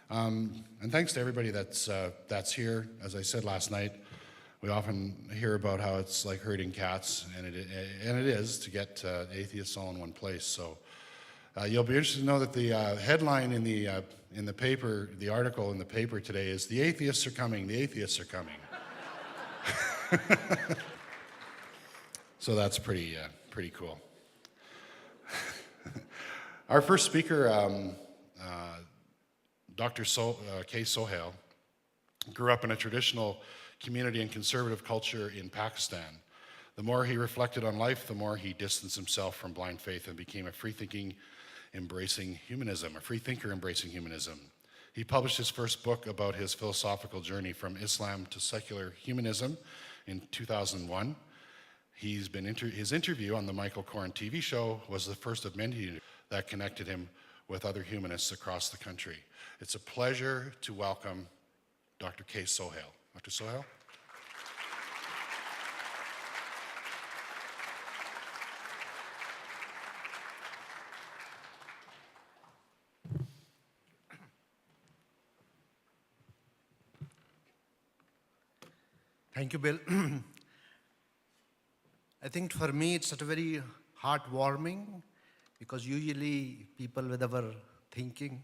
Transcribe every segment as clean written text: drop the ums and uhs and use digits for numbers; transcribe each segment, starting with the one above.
And thanks to everybody that's here. As I said last night, we often hear about how it's like herding cats, and it is, to get atheists all in one place. So you'll be interested to know that the headline in the paper, the article in the paper today is "The Atheists Are Coming, the Atheists Are Coming." So that's pretty cool. Our first speaker, Dr. K. Sohail, grew up in a traditional community and conservative culture in Pakistan. The more he reflected on life, the more he distanced himself from blind faith and became a free-thinker embracing humanism. He published his first book about his philosophical journey from Islam to secular humanism in 2001. His interview on the Michael Koren TV show was the first of many that connected him with other humanists across the country. It's a pleasure to welcome Dr. K. Sohail. Dr. Sohail? Thank you, Bill. I think for me it's sort of very heartwarming, because usually people with our thinking,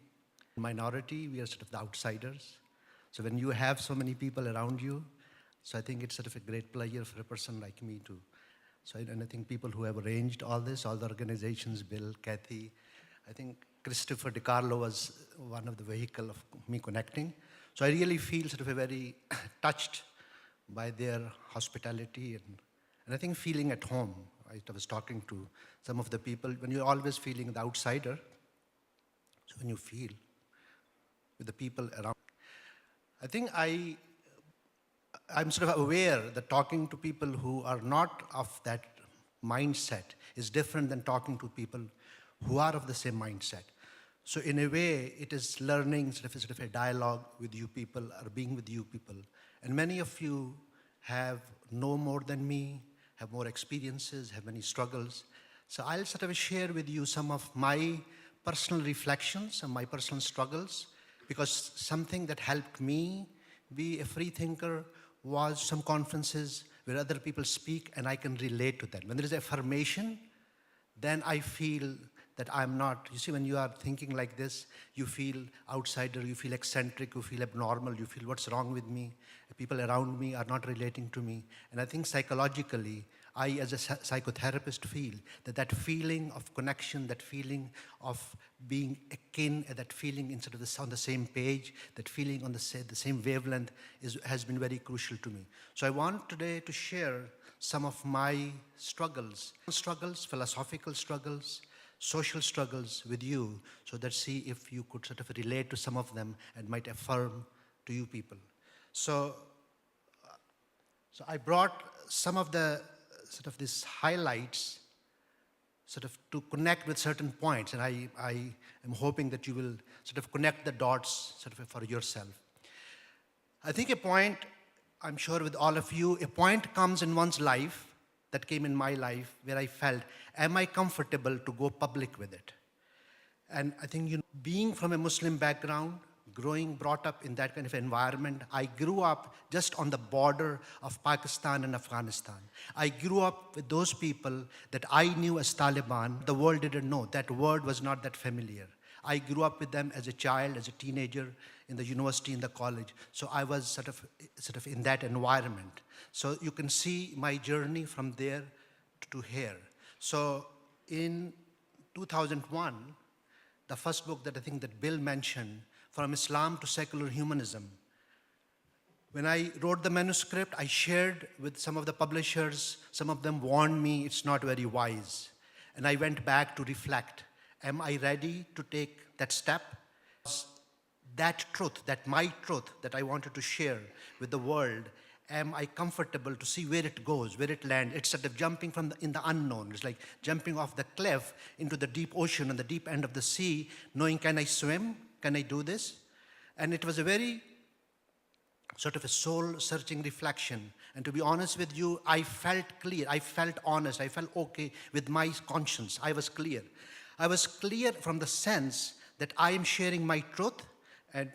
minority, we are sort of the outsiders. So when you have so many people around you, so I think it's sort of a great pleasure for a person like me to. And I think people who have arranged all this, all the organizations, Bill, Kathy, I think Christopher DiCarlo was one of the vehicle of me connecting. So I really feel sort of a very touched by their hospitality and I think feeling at home. I was talking to some of the people, when you're always feeling the outsider, so when you feel with the people around. I think I'm sort of aware that talking to people who are not of that mindset is different than talking to people who are of the same mindset. So in a way, it is learning sort of a dialogue with you people, or being with you people. And many of you know more than me, have more experiences, have many struggles. So I'll sort of share with you some of my personal reflections and my personal struggles, because something that helped me be a free thinker was some conferences where other people speak and I can relate to that. When there is affirmation, then I feel that I'm not, you see, when you are thinking like this, you feel outsider, you feel eccentric, you feel abnormal, you feel what's wrong with me. People around me are not relating to me. And I think psychologically, I as a psychotherapist feel that feeling of connection, that feeling of being akin, that feeling instead of on the same page, that feeling on the same wavelength has been very crucial to me. So I want today to share some of my struggles, philosophical struggles, social struggles with you, so that see if you could sort of relate to some of them and might affirm to you people. So I brought some of the sort of these highlights sort of to connect with certain points, and I am hoping that you will sort of connect the dots sort of for yourself. I think a point, I'm sure with all of you, a point comes in one's life, that came in my life, where I felt, am I comfortable to go public with it? And I think, being from a Muslim background, brought up in that kind of environment, I grew up just on the border of Pakistan and Afghanistan. I grew up with those people that I knew as Taliban. The world didn't know. That word was not that familiar. I grew up with them as a child, as a teenager, in the university, in the college. So I was sort of in that environment. So you can see my journey from there to here. So in 2001, the first book that I think that Bill mentioned, From Islam to Secular Humanism. When I wrote the manuscript, I shared with some of the publishers. Some of them warned me it's not very wise. And I went back to reflect. Am I ready to take that step? That truth, my truth that I wanted to share with the world, am I comfortable to see where it goes, where it lands? It's sort of jumping in the unknown. It's like jumping off the cliff into the deep ocean and the deep end of the sea, knowing, can I swim? Can I do this? And it was a very sort of a soul-searching reflection. And to be honest with you, I felt clear. I felt honest. I felt okay with my conscience. I was clear. I was clear from the sense that I am sharing my truth, and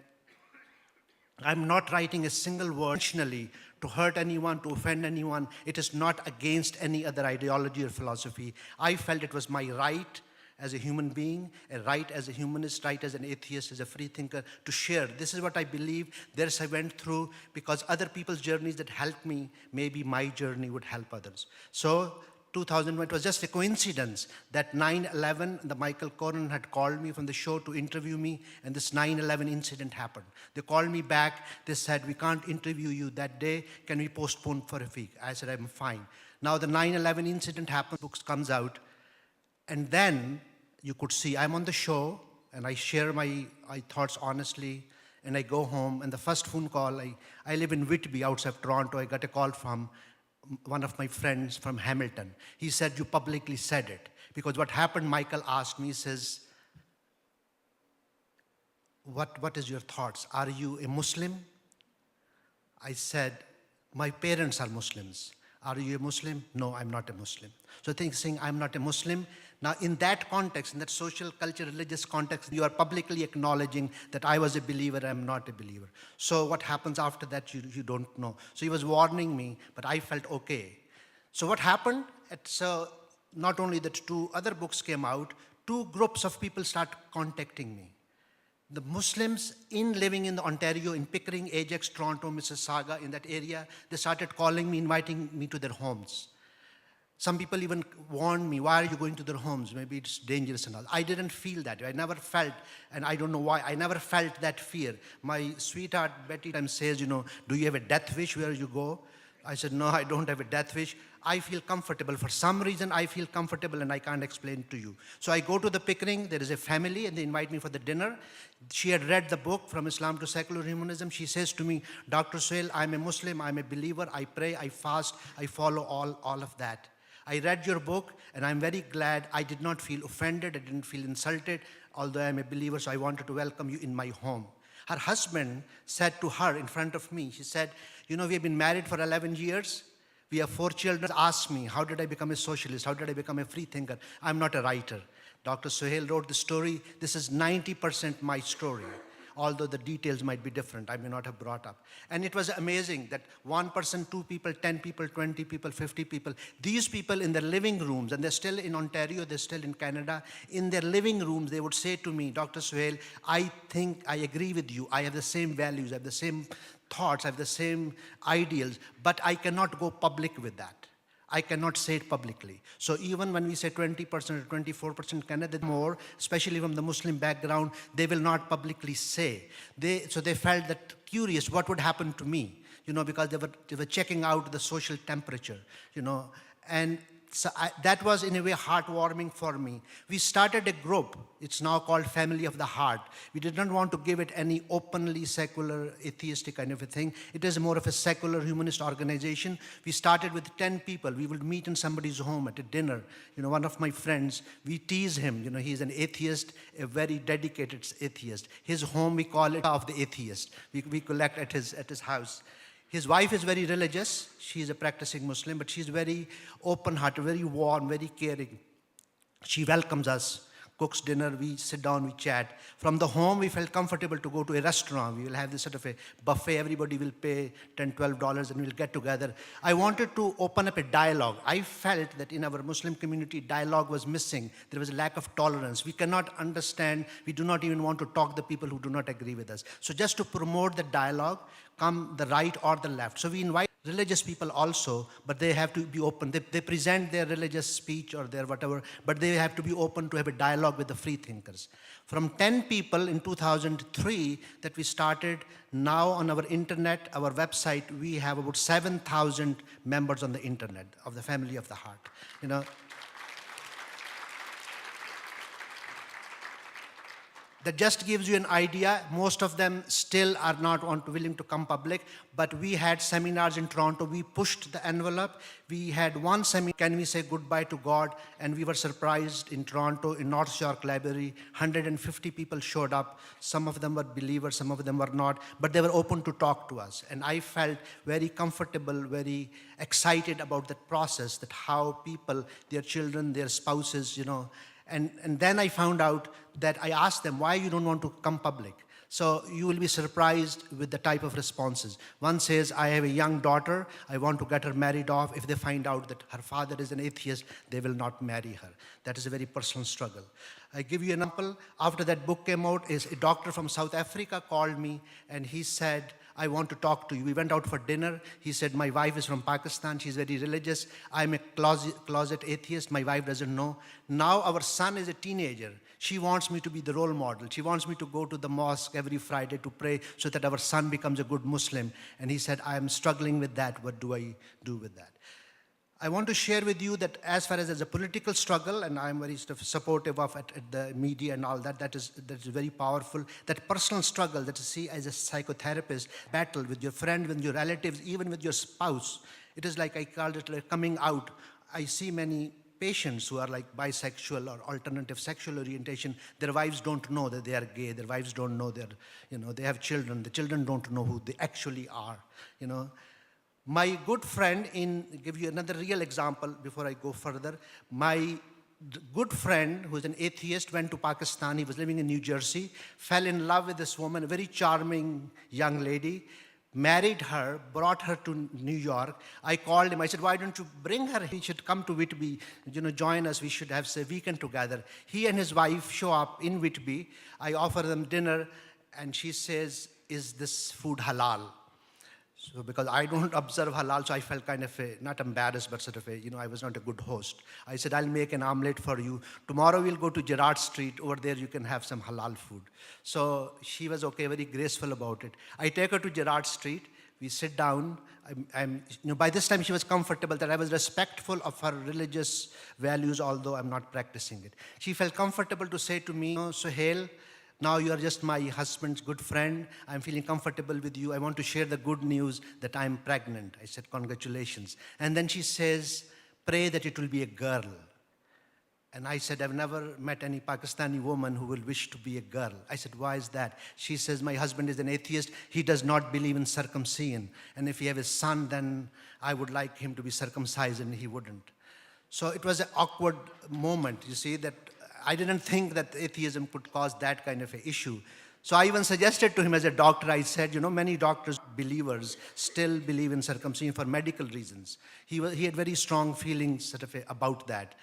I'm not writing a single word intentionally to hurt anyone, to offend anyone. It is not against any other ideology or philosophy. I felt it was my right as a human being, a right as a humanist, right as an atheist, as a free thinker, to share. This is what I believe. This I went through because other people's journeys that helped me, maybe my journey would help others. So 2001, it was just a coincidence that 9/11, the Michael Coren had called me from the show to interview me, and this 9/11 incident happened. They called me back. They said, we can't interview you that day. Can we postpone for a week? I said, I'm fine. Now the 9/11 incident happened, books comes out, and then you could see I'm on the show, and I share my thoughts honestly, and I go home, and the first phone call, I live in Whitby outside Toronto. I got a call from one of my friends from Hamilton. He said, you publicly said it. Because what happened, Michael asked me, he says, what is your thoughts? Are you a Muslim? I said, my parents are Muslims. Are you a Muslim? No, I'm not a Muslim. So saying I'm not a Muslim. Now in that context, in that social, culture, religious context, you are publicly acknowledging that I was a believer, I'm not a believer. So what happens after that, you don't know. So he was warning me, but I felt okay. So what happened? So not only that, two other books came out, two groups of people start contacting me. The Muslims living in Ontario, in Pickering, Ajax, Toronto, Mississauga, in that area, they started calling me, inviting me to their homes. Some people even warned me, why are you going to their homes? Maybe it's dangerous and all. I didn't feel that. I never felt, and I don't know why, I never felt that fear. My sweetheart Betty says, do you have a death wish where you go? I said, no, I don't have a death wish. I feel comfortable. For some reason, I feel comfortable, and I can't explain to you. So I go to the Pickering. There is a family, and they invite me for the dinner. She had read the book, From Islam to Secular Humanism. She says to me, Dr. Sohail, I'm a Muslim, I'm a believer, I pray, I fast, I follow all of that. I read your book, and I'm very glad. I did not feel offended. I didn't feel insulted, although I'm a believer, so I wanted to welcome you in my home. Her husband said to her in front of me, she said, we have been married for 11 years. We have 4 children. Asked me, how did I become a socialist? How did I become a free thinker? I'm not a writer. Dr. Sohail wrote the story. This is 90% my story, although the details might be different. I may not have brought up. And it was amazing that 1 person, 2 people, 10 people, 20 people, 50 people, these people in their living rooms, and they're still in Ontario, they're still in Canada, in their living rooms, they would say to me, Dr. Sohail, I think I agree with you. I have the same values, I have the same thoughts, I have the same ideals, but I cannot go public with that. I cannot say it publicly. So even when we say 20% or 24% Canada more, especially from the Muslim background, they will not publicly say. So they felt that curious, what would happen to me? Because they were checking out the social temperature, and so that was in a way heartwarming for me. We started a group. It's now called Family of the Heart. We did not want to give it any openly secular, atheistic kind of a thing. It is more of a secular humanist organization. We started with 10 people. We would meet in somebody's home at a dinner. One of my friends, we tease him. He's an atheist, a very dedicated atheist. His home, we call it of the atheist. We collect at his house. His wife is very religious. She is a practicing Muslim, but she's very open-hearted, very warm, very caring. She welcomes us, cooks dinner, we sit down, we chat. From the home, we felt comfortable to go to a restaurant. We will have this sort of a buffet. Everybody will pay $10, $12, and we'll get together. I wanted to open up a dialogue. I felt that in our Muslim community, dialogue was missing. There was a lack of tolerance. We cannot understand. We do not even want to talk to the people who do not agree with us. So just to promote the dialogue, come the right or the left. So we invite religious people also, but they have to be open. They present their religious speech or their whatever, but they have to be open to have a dialogue with the free thinkers. From 10 people in 2003 that we started, now on our internet, our website, we have about 7,000 members on the internet of the Family of the Heart. That just gives you an idea. Most of them still are not willing to come public, but we had seminars in Toronto. We pushed the envelope. We had one seminar, Can We Say Goodbye to God? And we were surprised in Toronto, in North York Library, 150 people showed up. Some of them were believers, some of them were not, but they were open to talk to us. And I felt very comfortable, very excited about that process, that how people, their children, their spouses, And then I found out that I asked them, why you don't want to come public? So you will be surprised with the type of responses. One says, I have a young daughter, I want to get her married off. If they find out that her father is an atheist, they will not marry her. That is a very personal struggle. I give you an example. After that book came out, a doctor from South Africa called me and he said, I want to talk to you. We went out for dinner. He said, my wife is from Pakistan. She's very religious. I'm a closet atheist. My wife doesn't know. Now our son is a teenager. She wants me to be the role model. She wants me to go to the mosque every Friday to pray so that our son becomes a good Muslim. And he said, I am struggling with that. What do I do with that? I want to share with you that as far as a political struggle, and I'm very supportive of at the media and all that, that is very powerful. That personal struggle that you see as a psychotherapist, battle with your friend, with your relatives, even with your spouse. It is like, I called it like coming out. I see many patients who are like bisexual or alternative sexual orientation. Their wives don't know that they are gay. Their wives don't know they have children. The children don't know who they actually are, My good friend, give you another real example before I go further. My good friend, who's an atheist, went to Pakistan. He was living in New Jersey, fell in love with this woman, a very charming young lady, married her, brought her to New York. I called him. I said, why don't you bring her? He should come to Whitby, join us. We should have a weekend together. He and his wife show up in Whitby. I offer them dinner, and she says, is this food halal? So because I don't observe halal, so I felt kind of not embarrassed, but sort of I was not a good host. I said, I'll make an omelette for you. Tomorrow we'll go to Gerrard Street. Over there you can have some halal food. So she was okay, very graceful about it. I take her to Gerrard Street. We sit down. By this time she was comfortable that I was respectful of her religious values, although I'm not practicing it. She felt comfortable to say to me, Sohail, now you are just my husband's good friend. I'm feeling comfortable with you. I want to share the good news that I'm pregnant. I said, congratulations. And then she says, pray that it will be a girl. And I said, I've never met any Pakistani woman who will wish to be a girl. I said, why is that? She says, my husband is an atheist. He does not believe in circumcision. And if he have a son, then I would like him to be circumcised, and he wouldn't. So it was an awkward moment, you see, that I didn't think that atheism could cause that kind of an issue. So I even suggested to him as a doctor, I said, many doctors, believers, still believe in circumcision for medical reasons. He had very strong feelings about that.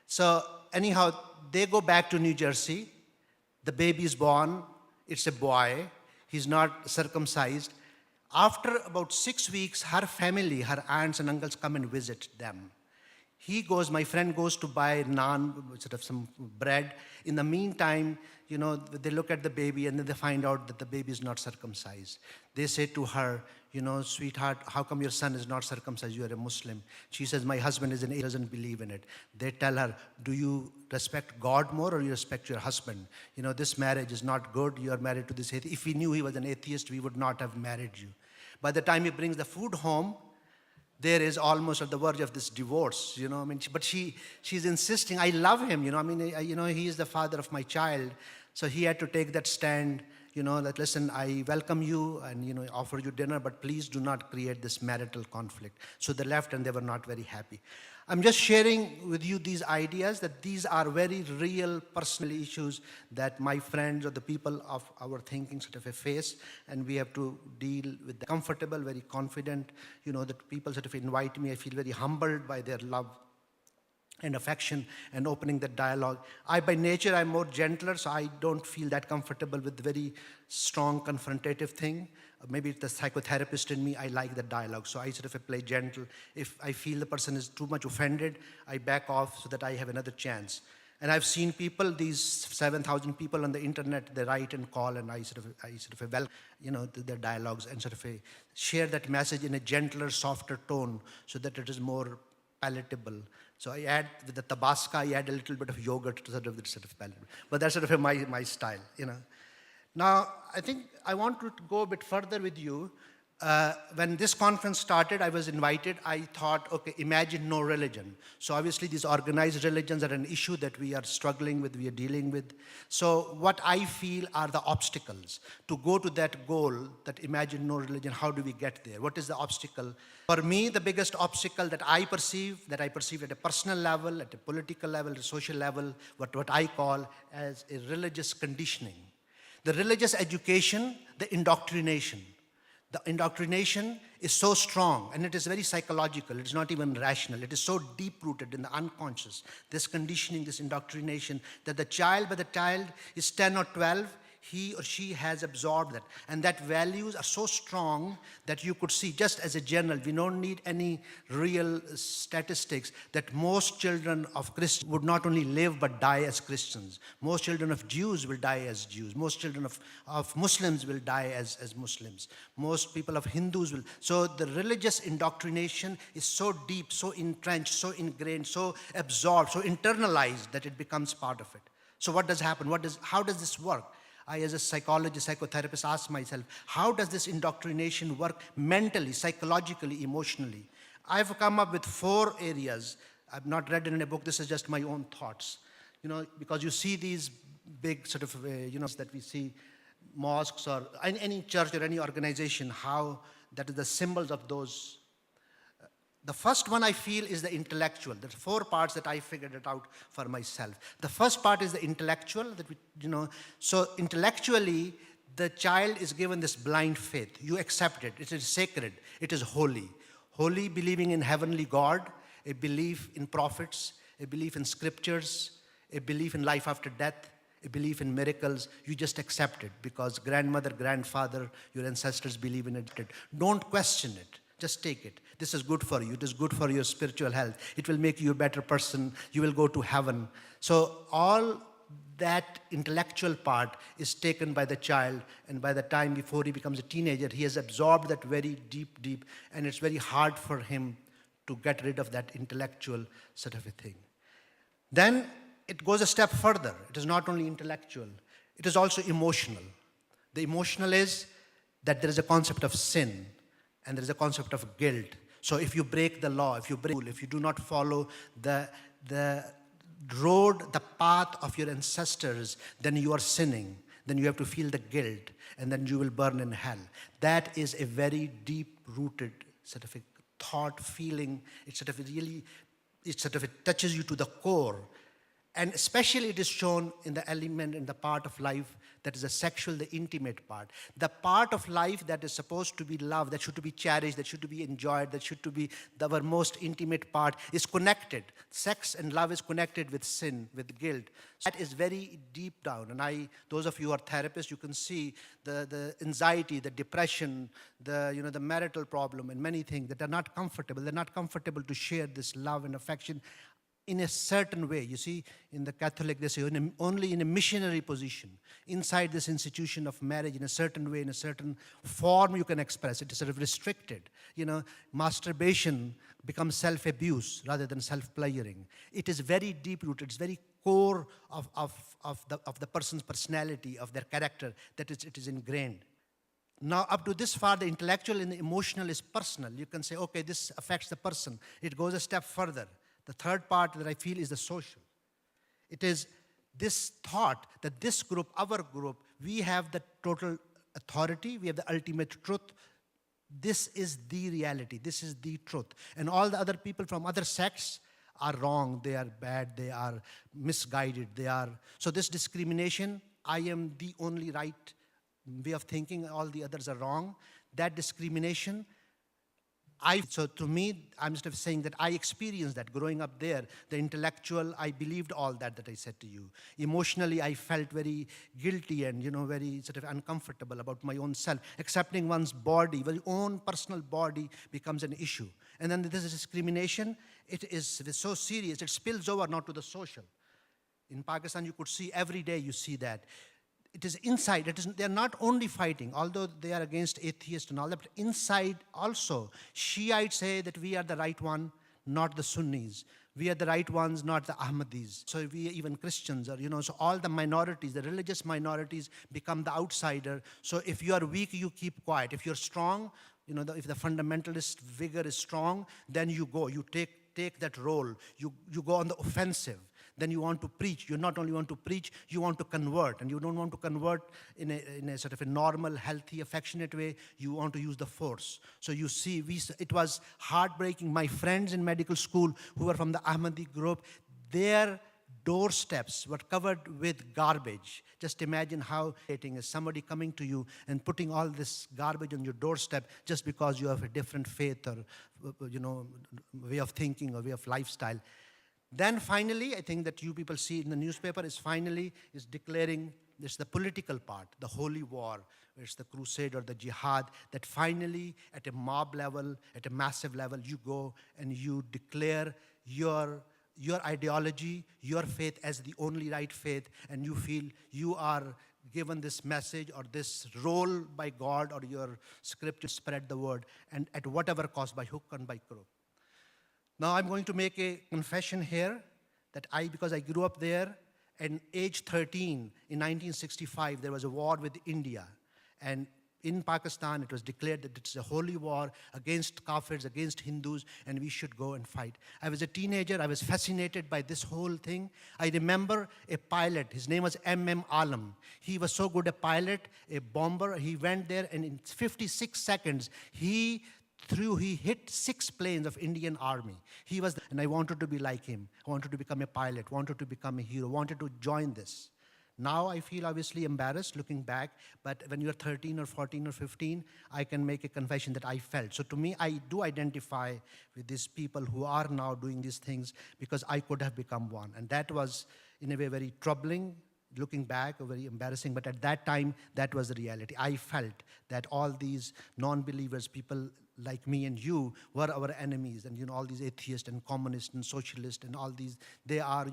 So anyhow, they go back to New Jersey. The baby is born. It's a boy. He's not circumcised. After about 6 weeks, her family, her aunts and uncles come and visit them. My friend goes to buy naan, some bread. In the meantime, they look at the baby and then they find out that the baby is not circumcised. They say to her, sweetheart, how come your son is not circumcised? You are a Muslim. She says, my husband doesn't believe in it. They tell her, do you respect God more or you respect your husband? This marriage is not good. You are married to this atheist. If we knew he was an atheist, we would not have married you. By the time he brings the food home, there is almost at the verge of this divorce, but she's insisting, I love him, he is the father of my child. So he had to take that stand, that listen, I welcome you and, offer you dinner, but please do not create this marital conflict. So they left and they were not very happy. I'm just sharing with you these ideas that these are very real personal issues that my friends or the people of our thinking face, and we have to deal with them. Comfortable, very confident, that people invite me. I feel very humbled by their love and affection and opening that dialogue. By nature, I'm more gentler, so I don't feel that comfortable with very strong confrontative thing. Maybe it's the psychotherapist in me, I like the dialogue, so I play gentle. If I feel the person is too much offended, I back off so that I have another chance. And I've seen people, these 7,000 people on the internet, they write and call, and I their dialogues and share that message in a gentler, softer tone so that it is more palatable. So I add, with the Tabasco, I add a little bit of yogurt to palatable. But that's my style, Now, I think I want to go a bit further with you. When this conference started, I was invited. I thought, okay, imagine no religion. So obviously these organized religions are an issue that we are struggling with, we are dealing with. So what I feel are the obstacles to go to that goal, that imagine no religion. How do we get there? What is the obstacle? For me, the biggest obstacle that I perceive at a personal level, at a political level, at a social level, what I call as a religious conditioning. The religious education, the indoctrination. The indoctrination is so strong, and it is very psychological. It's not even rational. It is so deep-rooted in the unconscious, this conditioning, this indoctrination, that the child, by the child is 10 or 12, he or she has absorbed that. And that values are so strong that you could see, just as a general, we don't need any real statistics, that most children of Christians would not only live but die as Christians. Most children of Jews will die as Jews. Most children of Muslims will die as Muslims. Most people of Hindus will. So the religious indoctrination is so deep, so entrenched, so ingrained, so absorbed, so internalized that it becomes part of it. So what does happen? How does this work? I, as a psychologist, psychotherapist, ask myself, how does this indoctrination work mentally, psychologically, emotionally? I've come up with 4 areas. I've not read it in a book. This is just my own thoughts. Because you see these big sort of, that we see mosques or any church or any organization, how that is the symbols of those. The first one I feel is the intellectual. There's 4 parts that I figured it out for myself. The first part is the intellectual, so intellectually, the child is given this blind faith. You accept it. It is sacred. It is holy. Holy, believing in heavenly God, a belief in prophets, a belief in scriptures, a belief in life after death, a belief in miracles. You just accept it because grandmother, grandfather, your ancestors believe in it. Don't question it. Just take it. This is good for you. It is good for your spiritual health. It will make you a better person. You will go to heaven. So all that intellectual part is taken by the child, and by the time before he becomes a teenager, he has absorbed that very deep, and it's very hard for him to get rid of that intellectual sort of a thing. Then it goes a step further. It is not only intellectual, it is also emotional. The emotional is that there is a concept of sin, and there is a concept of guilt. So if you break the law, if you do not follow the road, the path of your ancestors, then you are sinning. Then you have to feel the guilt, and then you will burn in hell. That is a very deep-rooted sort of a thought, feeling. It touches you to the core. And especially it is shown in the element, in the part of life that is the sexual, the intimate part. The part of life that is supposed to be loved, that should to be cherished, that should to be enjoyed, that should to be our most intimate part is connected. Sex and love is connected with sin, with guilt. That is very deep down. And those of you who are therapists, you can see the anxiety, the depression, the marital problem, and many things that are not comfortable. They're not comfortable to share this love and affection in a certain way. You see, in the Catholic, they say only in a missionary position. Inside this institution of marriage, in a certain way, in a certain form, you can express it. It's sort of restricted. Masturbation becomes self-abuse rather than self-pleasuring. It is very deep-rooted. It's very core of the person's personality, of their character, that it is ingrained. Now, up to this far, the intellectual and the emotional is personal. You can say, okay, this affects the person. It goes a step further. The third part that I feel is the social. It is this thought that this group, our group, we have the total authority, we have the ultimate truth. This is the reality, this is the truth. And all the other people from other sects are wrong, they are bad, they are misguided, So this discrimination, I am the only right way of thinking, all the others are wrong. That discrimination, so to me, I'm just saying that I experienced that growing up there. The intellectual, I believed all that I said to you. Emotionally, I felt very guilty and, very sort of uncomfortable about my own self. Accepting one's body, one's own personal body becomes an issue. And then this discrimination, it is so serious, it spills over not to the social. In Pakistan, you could see every day you see that. It is inside. They're not only fighting, although they are against atheists and all that, but inside also, Shiites say that we are the right one, not the Sunnis. We are the right ones, not the Ahmadis. So we even Christians are, so all the minorities, the religious minorities become the outsider. So if you are weak, you keep quiet. If you're strong, if the fundamentalist vigor is strong, then you go, you take that role. You go on the offensive. Then you want to preach. You not only want to preach, you want to convert. And you don't want to convert in a sort of a normal, healthy, affectionate way. You want to use the force. So you see, it was heartbreaking. My friends in medical school who were from the Ahmadi group, their doorsteps were covered with garbage. Just imagine how irritating is somebody coming to you and putting all this garbage on your doorstep just because you have a different faith or, way of thinking or way of lifestyle. Then finally, I think that you people see in the newspaper is declaring, it's the political part, the holy war, it's the crusade or the jihad, that finally at a mob level, at a massive level, you go and you declare your ideology, your faith as the only right faith, and you feel you are given this message or this role by God or your script to spread the word, and at whatever cost, by hook and by crook. Now I'm going to make a confession here that because I grew up there, and age 13 in 1965, there was a war with India. And in Pakistan, it was declared that it's a holy war against Kafirs, against Hindus, and we should go and fight. I was a teenager. I was fascinated by this whole thing. I remember a pilot. His name was M.M. Alam. He was so good a pilot, a bomber. He went there, and in 56 seconds, he hit 6 planes of Indian Army. And I wanted to be like him. I wanted to become a pilot, wanted to become a hero, wanted to join this. Now I feel obviously embarrassed looking back, but when you're 13 or 14 or 15, I can make a confession that I felt. So to me, I do identify with these people who are now doing these things because I could have become one. And that was, in a way, very troubling, looking back, or very embarrassing, but at that time, that was the reality. I felt that all these non-believers, people like me and you, were our enemies, and all these atheists and communists and socialists and all these, they are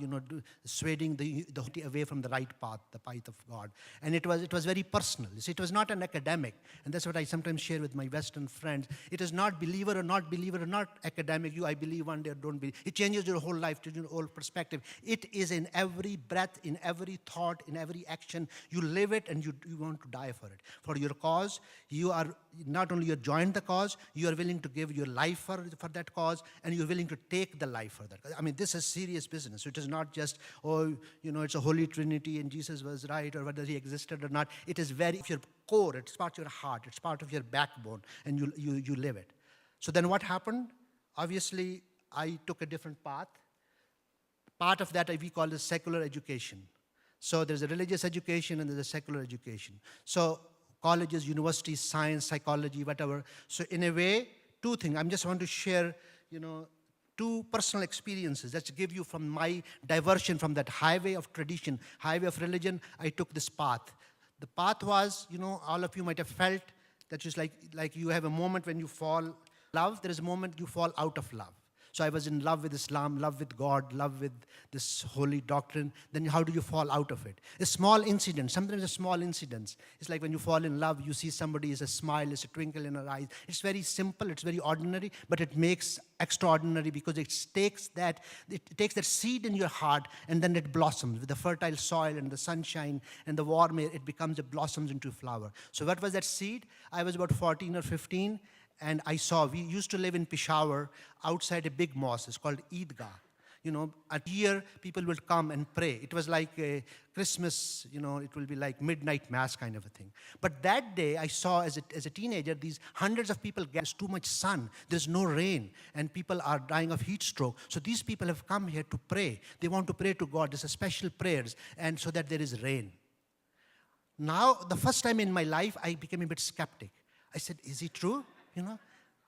swaying the away from the right path, the path of God. And it was very personal. You see, it was not an academic, and that's what I sometimes share with my Western friends. It is not believer or not academic. I believe one day or don't believe. It changes your whole life, to your whole perspective. It is in every breath, in every thought, in every action. You live it, and you want to die for it. For your cause, you are not only you joined the cause, you are willing to give your life for that cause, and you're willing to take the life for that. I mean, this is serious business. It is not just, it's a holy trinity and Jesus was right, or whether he existed or not. It is very your core. It's part of your heart. It's part of your backbone, and you live it. So then what happened? Obviously, I took a different path. Part of that we call is secular education. So there's a religious education and there's a secular education. So colleges, universities, science, psychology, whatever. So in a way, 2 things. I just want to share, 2 personal experiences that give you from my diversion from that highway of tradition, highway of religion. I took this path. The path was, all of you might have felt that just like you have a moment when you fall love, there is a moment you fall out of love. So I was in love with Islam, love with God, love with this holy doctrine. Then how do you fall out of it? A small incident, sometimes a small incident. It's like when you fall in love, you see somebody, is a smile, is a twinkle in her eyes. It's very simple, it's very ordinary, but it makes extraordinary because it takes that seed in your heart and then it blossoms. With the fertile soil and the sunshine and the warm air, it blossoms into a flower. So what was that seed? I was about 14 or 15. And we used to live in Peshawar outside a big mosque. It's called Eidgah. A year people would come and pray. It was like a Christmas, it will be like midnight mass kind of a thing. But that day I saw as a teenager, these hundreds of people, there's too much sun, there's no rain, and people are dying of heat stroke. So these people have come here to pray. They want to pray to God. There's a special prayers, and so that there is rain. Now, the first time in my life, I became a bit skeptic. I said, is it true?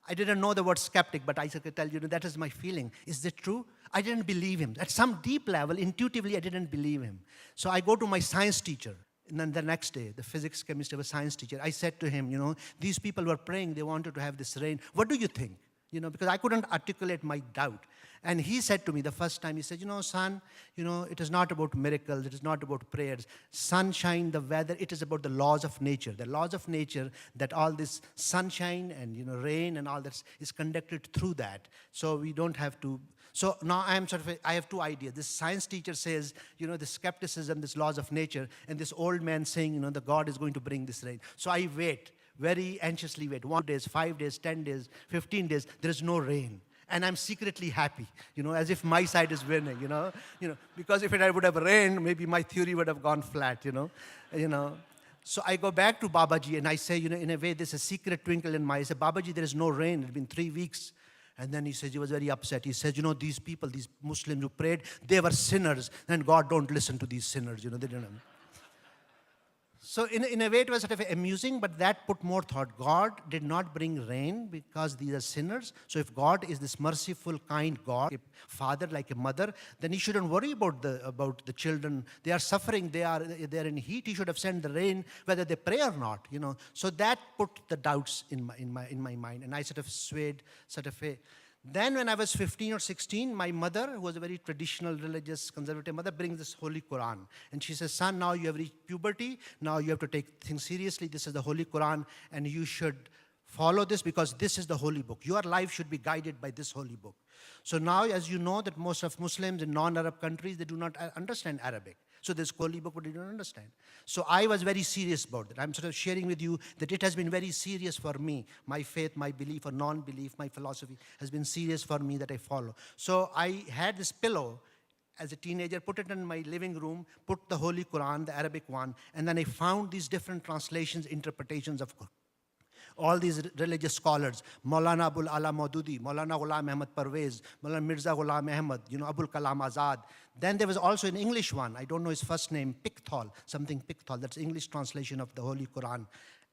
I didn't know the word skeptic, but I could tell you that is my feeling. Is it true? I didn't believe him. At some deep level, intuitively, I didn't believe him. So I go to my science teacher. And then the next day, the physics, chemistry, a science teacher, I said to him, these people were praying, they wanted to have this rain. What do you think? Because I couldn't articulate my doubt. And he said to me the first time, he said, son, it is not about miracles, it is not about prayers. Sunshine, the weather, it is about the laws of nature. The laws of nature, that all this sunshine and, rain and all that is conducted through that. So we don't have to. So now I have 2 ideas. This science teacher says, the skepticism, this laws of nature, and this old man saying, the God is going to bring this rain. So I wait, very anxiously wait. 1 day, 5 days, 10 days, 15 days, there is no rain. And I'm secretly happy, as if my side is winning, because if it would have rained, maybe my theory would have gone flat, So I go back to Babaji and I say, in a way, there's a secret twinkle in my eye. I say, Babaji, there is no rain. It's been 3 weeks. And then he says he was very upset. He says, these people, these Muslims who prayed, they were sinners. And God don't listen to these sinners, they didn't. So in a way, it was sort of amusing, but that put more thought. God did not bring rain because these are sinners. So if God is this merciful, kind God, a father like a mother, then he shouldn't worry about the children. They are suffering. They're in heat. He should have sent the rain, whether they pray or not. So that put the doubts in my mind, and I sort of swayed sort of a. Then when I was 15 or 16, my mother, who was a very traditional, religious, conservative mother, brings this Holy Quran. And she says, son, now you have reached puberty. Now you have to take things seriously. This is the Holy Quran, and you should follow this because this is the holy book. Your life should be guided by this holy book. So now, as you know, that most of Muslims in non-Arab countries, they do not understand Arabic. So this holy book, but they don't understand. So I was very serious about that. I'm sort of sharing with you that it has been very serious for me. My faith, my belief or non-belief, my philosophy has been serious for me that I follow. So I had this pillow as a teenager, put it in my living room, put the Holy Quran, the Arabic one, and then I found these different translations, interpretations of Quran. All these religious scholars, Maulana Abul Ala Maududi, Maulana Ghulam Ahmad Parvez, Maulana Mirza Ghulam Ahmad, Abul Kalam Azad. Then there was also an English one, I don't know his first name, Pickthall, something Pickthall, that's English translation of the Holy Quran.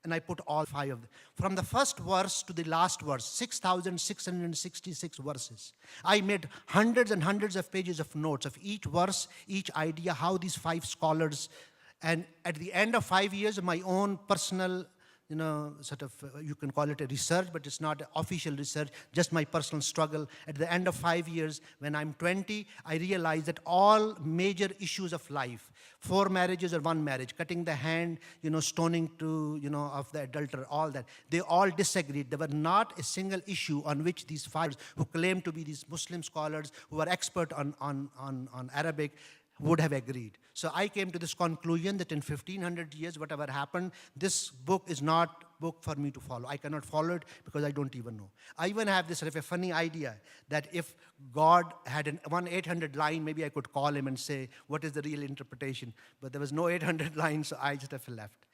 And I put all 5 of them. From the first verse to the last verse, 6,666 verses. I made hundreds and hundreds of pages of notes of each verse, each idea, how these 5 scholars, and at the end of 5 years of my own personal sort of, you can call it a research, but it's not official research, just my personal struggle. At the end of 5 years, when I'm 20, I realized that all major issues of life, 4 marriages or 1 marriage, cutting the hand, stoning to, of the adulterer, all that, they all disagreed. There were not a single issue on which these 5 who claim to be these Muslim scholars who are expert on Arabic would have agreed. So I came to this conclusion that in 1500 years, whatever happened, this book is not a book for me to follow. I cannot follow it because I don't even know. I even have this sort of a funny idea that if God had an 1-800 line, maybe I could call him and say, what is the real interpretation? But there was no 800 lines, so I just have left.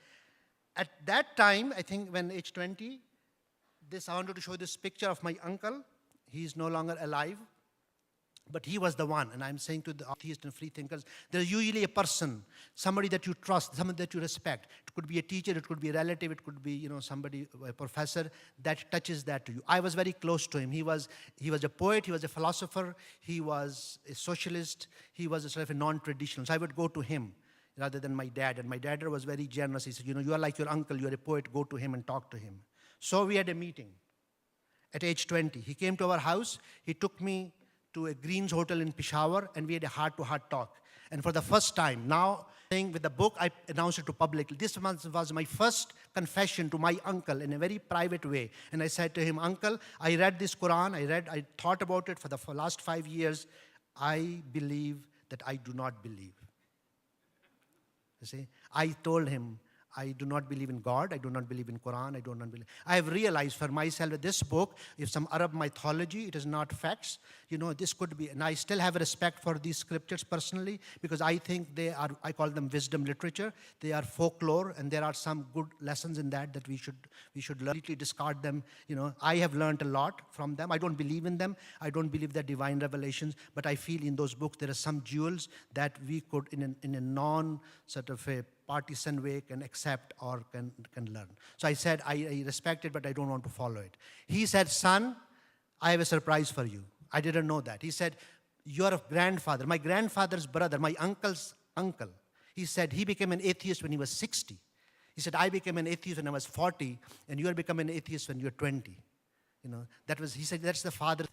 At that time, I think when age 20, I wanted to show this picture of my uncle. He's no longer alive. But he was the one, and I'm saying to the atheists and free thinkers, there's usually a person, somebody that you trust, somebody that you respect. It could be a teacher, it could be a relative, it could be somebody, a professor, that touches that to you. I was very close to him. He was a poet, he was a philosopher, he was a socialist, he was a sort of a non-traditional. So I would go to him rather than my dad, and my dad was very generous. He said, you are like your uncle, you're a poet, go to him and talk to him. So we had a meeting at age 20. He came to our house, he took me to a Greens hotel in Peshawar, and we had a heart-to-heart talk. And for the first time, now, with the book, I announced it to public. This was my first confession to my uncle in a very private way. And I said to him, Uncle, I read this Quran, I thought about it for the last 5 years. I believe that I do not believe. You see, I told him, I do not believe in God, I do not believe in Quran, I have realized for myself that this book is some Arab mythology, it is not facts. This could be, and I still have respect for these scriptures personally, because I think I call them wisdom literature. They are folklore, and there are some good lessons in that we should completely discard them. I have learned a lot from them. I don't believe in them. I don't believe they're divine revelations, but I feel in those books there are some jewels that we could, in a non sort of a partisan way, can accept or can learn. So I said, I respect it, but I don't want to follow it. He said, son, I have a surprise for you. I didn't know that. He said, you're a grandfather, my grandfather's brother, my uncle's uncle. He said he became an atheist when he was 60. He said, I became an atheist when I was 40, and you will become an atheist when you're 20. He said, that's the father.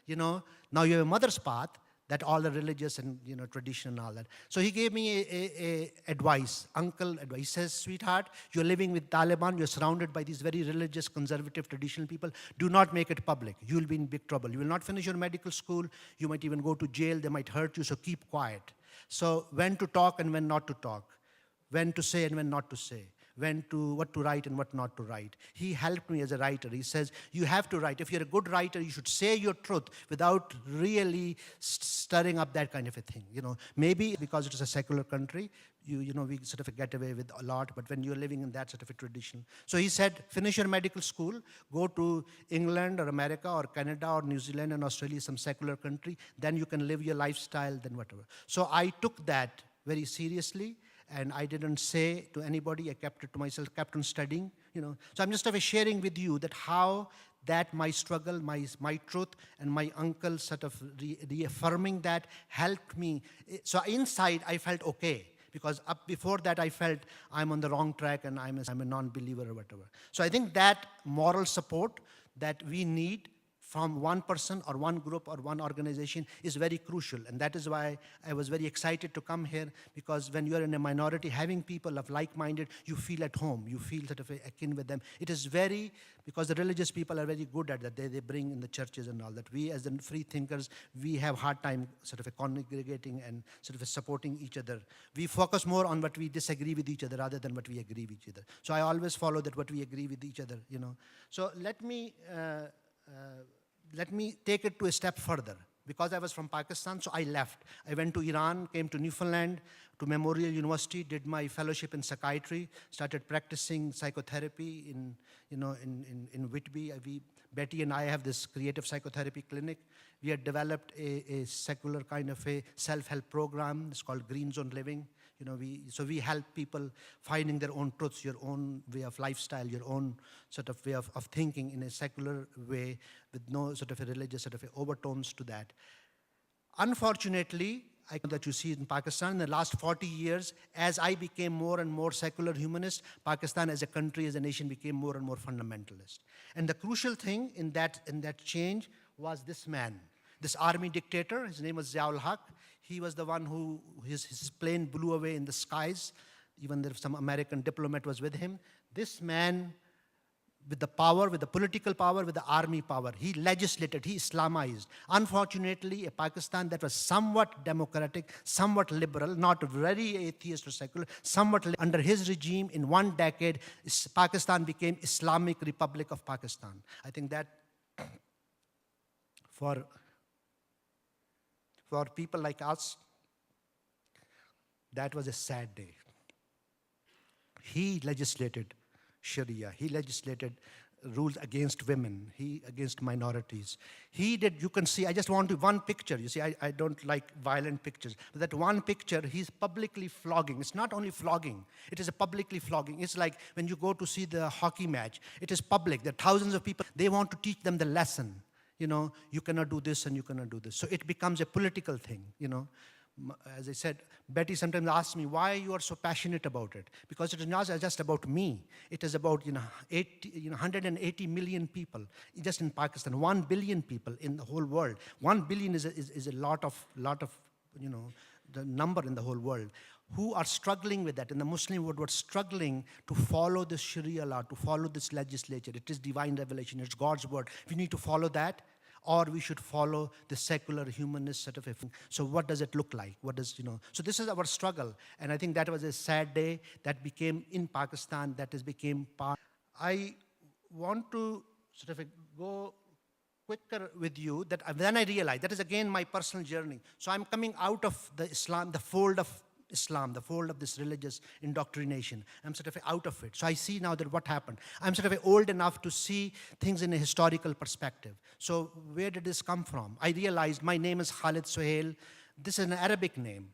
Now you have a mother's path, that all the religious and tradition and all that. So he gave me a advice, uncle advice. He says, sweetheart, you're living with Taliban, you're surrounded by these very religious, conservative, traditional people. Do not make it public. You'll be in big trouble. You will not finish your medical school. You might even go to jail. They might hurt you, so keep quiet. So when to talk and when not to talk. When to say and when not to say. what to write and what not to write. He helped me as a writer. He says, you have to write. If you're a good writer, you should say your truth without really stirring up that kind of a thing. Maybe because it is a secular country, we sort of get away with a lot, but when you're living in that sort of a tradition. So he said, finish your medical school, go to England or America or Canada or New Zealand and Australia, some secular country, then you can live your lifestyle, then whatever. So I took that very seriously, and I didn't say to anybody, I kept it to myself, kept on studying, So I'm just sharing with you that how that my struggle, my truth, and my uncle sort of reaffirming that helped me. So inside, I felt okay. Because up before that, I felt I'm on the wrong track and I'm a non-believer or whatever. So I think that moral support that we need from one person or one group or one organization is very crucial. And that is why I was very excited to come here, because when you're in a minority, having people of like-minded, you feel at home, you feel sort of akin with them. It is because the religious people are very good at that. They bring in the churches and all that. We as the free thinkers, we have hard time sort of congregating and sort of supporting each other. We focus more on what we disagree with each other rather than what we agree with each other. So I always follow that what we agree with each other, So let me take it to a step further. Because I was from Pakistan, so I left. I went to Iran, came to Newfoundland, to Memorial University, did my fellowship in psychiatry, started practicing psychotherapy in Whitby. Betty and I have this creative psychotherapy clinic. We had developed a secular kind of a self-help program. It's called Green Zone Living. We help people finding their own truths, your own way of lifestyle, your own sort of way of thinking in a secular way with no sort of a religious sort of a overtones to that. Unfortunately, I that you see in Pakistan in the last 40 years, as I became more and more secular humanist, Pakistan as a country, as a nation became more and more fundamentalist. And the crucial thing in that change was this man, this army dictator. His name was Ziaul Haq. He was the one who, his plane blew away in the skies, even if some American diplomat was with him. This man, with the power, with the political power, with the army power, he legislated, he Islamized. Unfortunately, a Pakistan that was somewhat democratic, somewhat liberal, not very atheist or secular, somewhat under his regime, in one decade, Pakistan became Islamic Republic of Pakistan. I think that for people like us, that was a sad day. He legislated Sharia. He legislated rules against women, against minorities. He did, you can see, I just want one picture. You see, I don't like violent pictures. But that one picture, he's publicly flogging. It's not only flogging, it is a publicly flogging. It's like when you go to see the hockey match, it is public. There are thousands of people. They want to teach them the lesson. You cannot do this and you cannot do this. So it becomes a political thing, As I said, Betty sometimes asks me, why you are so passionate about it? Because it is not just about me. It is about 180 million people just in Pakistan, 1 billion people in the whole world. 1 billion is a lot of the number in the whole world who are struggling with that. In the Muslim world, were struggling to follow this Sharia law, to follow this legislature. It is divine revelation. It's God's word. We need to follow that, or we should follow the secular humanist sort of a thing. So what does it look like? So this is our struggle. And I think that was a sad day that became in Pakistan, became part. I want to sort of go quicker with you, that then I realized that is again my personal journey. So I'm coming out of the fold of Islam, the fold of this religious indoctrination. I'm sort of out of it. So I see now that what happened. I'm sort of old enough to see things in a historical perspective. So where did this come from? I realized my name is Khalid Sohail. This is an Arabic name.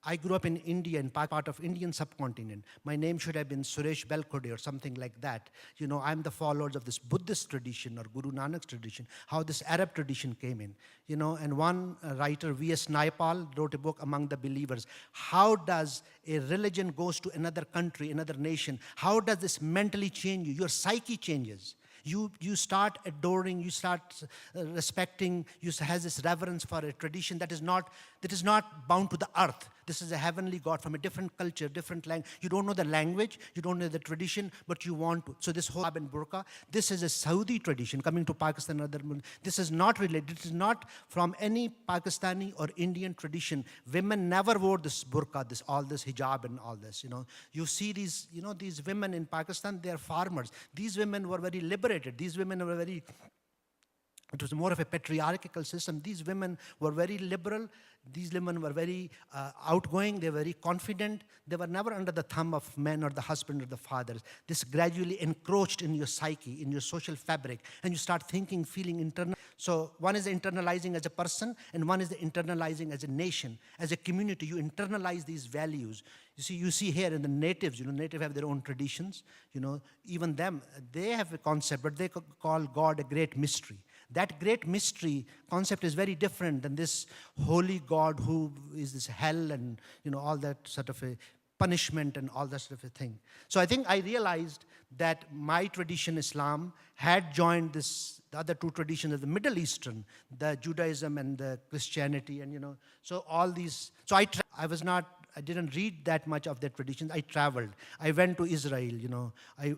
I grew up in India, in part of Indian subcontinent. My name should have been Suresh Belkhode or something like that. I'm the followers of this Buddhist tradition or Guru Nanak's tradition, how this Arab tradition came in. And one writer, V.S. Naipaul, wrote a book, Among the Believers. How does a religion goes to another country, another nation? How does this mentally change you? Your psyche changes. You start adoring, you start respecting, you has this reverence for a tradition that is not bound to the earth. This is a heavenly God from a different culture, different language. You don't know the language, you don't know the tradition, but you want to. So this whole hijab and burqa, this is a Saudi tradition coming to Pakistan and other. This is not related. It is not from any Pakistani or Indian tradition. Women never wore this burqa, all this hijab and all this. You see these, these women in Pakistan. They are farmers. These women were very liberated. These women were very. It was more of a patriarchal system. These women were very liberal. These women were very outgoing. They were very confident. They were never under the thumb of men or the husband or the fathers. This gradually encroached in your psyche, in your social fabric, and you start thinking, feeling internal. So one is the internalizing as a person, and one is the internalizing as a nation, as a community. You internalize these values. You see here in the natives, natives have their own traditions. Even them, they have a concept, but they call God a great mystery. That great mystery concept is very different than this holy God who is this hell and all that sort of a punishment and all that sort of a thing. So I think I realized that my tradition, Islam, had joined the other two traditions of the Middle Eastern, the Judaism and the Christianity, and so all these. So I didn't read that much of their traditions. I traveled. I went to Israel,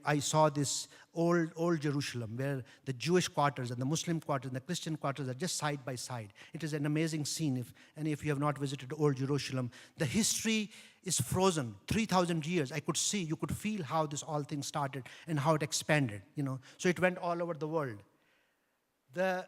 I saw this old Jerusalem where the Jewish quarters and the Muslim quarters and the Christian quarters are just side by side. It is an amazing scene. If you have not visited old Jerusalem, the history is frozen 3,000 years. You could feel how this all thing started and how it expanded, So it went all over the world. The